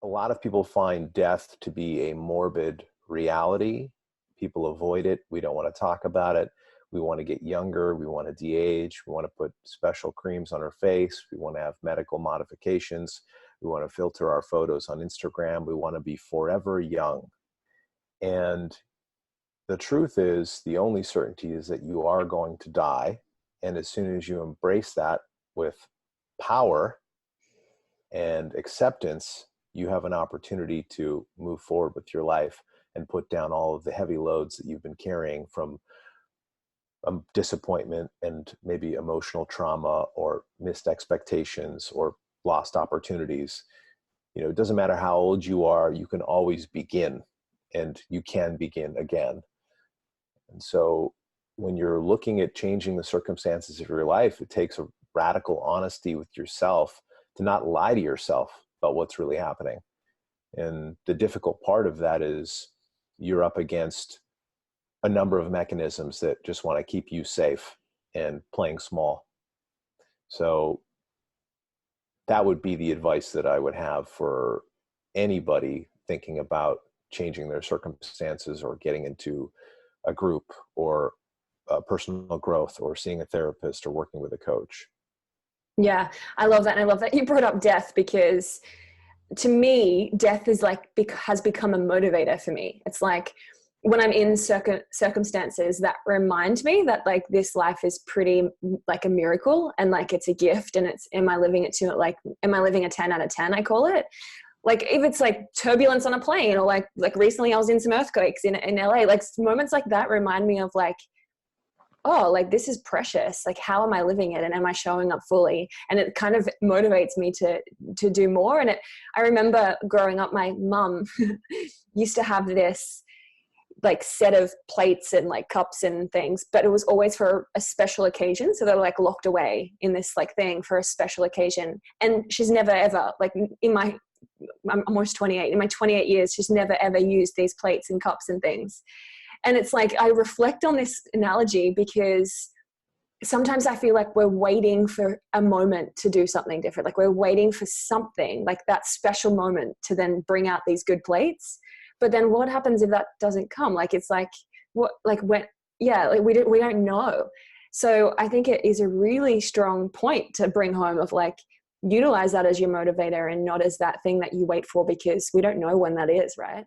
a lot of people find death to be a morbid reality. People avoid it. We don't want to talk about it. We want to get younger. We want to de-age. We want to put special creams on our face. We want to have medical modifications. We want to filter our photos on Instagram. We want to be forever young. And the truth is, the only certainty is that you are going to die. And as soon as you embrace that with power and acceptance, you have an opportunity to move forward with your life and put down all of the heavy loads that you've been carrying from disappointment and maybe emotional trauma or missed expectations or lost opportunities. You know, it doesn't matter how old you are, you can always begin, and you can begin again. And so when you're looking at changing the circumstances of your life, it takes a radical honesty with yourself to not lie to yourself about what's really happening. And the difficult part of that is you're up against a number of mechanisms that just want to keep you safe and playing small. So that would be the advice that I would have for anybody thinking about changing their circumstances or getting into a group or personal growth or seeing a therapist or working with a coach. Yeah, I love that. And I love that you brought up death, because to me, death is like, has become a motivator for me. It's like when I'm in circumstances that remind me that like this life is pretty like a miracle and like it's a gift, and it's, am I living it to it? Like, am I living a 10 out of 10? I call it. Like if it's like turbulence on a plane, or like recently I was in some earthquakes in LA, like moments like that remind me of like, oh, like this is precious. Like, how am I living it? And am I showing up fully? And it kind of motivates me to do more. And I remember growing up, my mum used to have this like set of plates and like cups and things, but it was always for a special occasion. So they were like locked away in this like thing for a special occasion. And she's never ever, like I'm almost 28. In my 28 years, she's never ever used these plates and cups and things. And it's like, I reflect on this analogy because sometimes I feel like we're waiting for a moment to do something different. Like we're waiting for something, like that special moment to then bring out these good plates. But then what happens if that doesn't come? Like, it's like, what, like when, yeah, like we don't know. So I think it is a really strong point to bring home of like, utilize that as your motivator and not as that thing that you wait for, because we don't know when that is, right?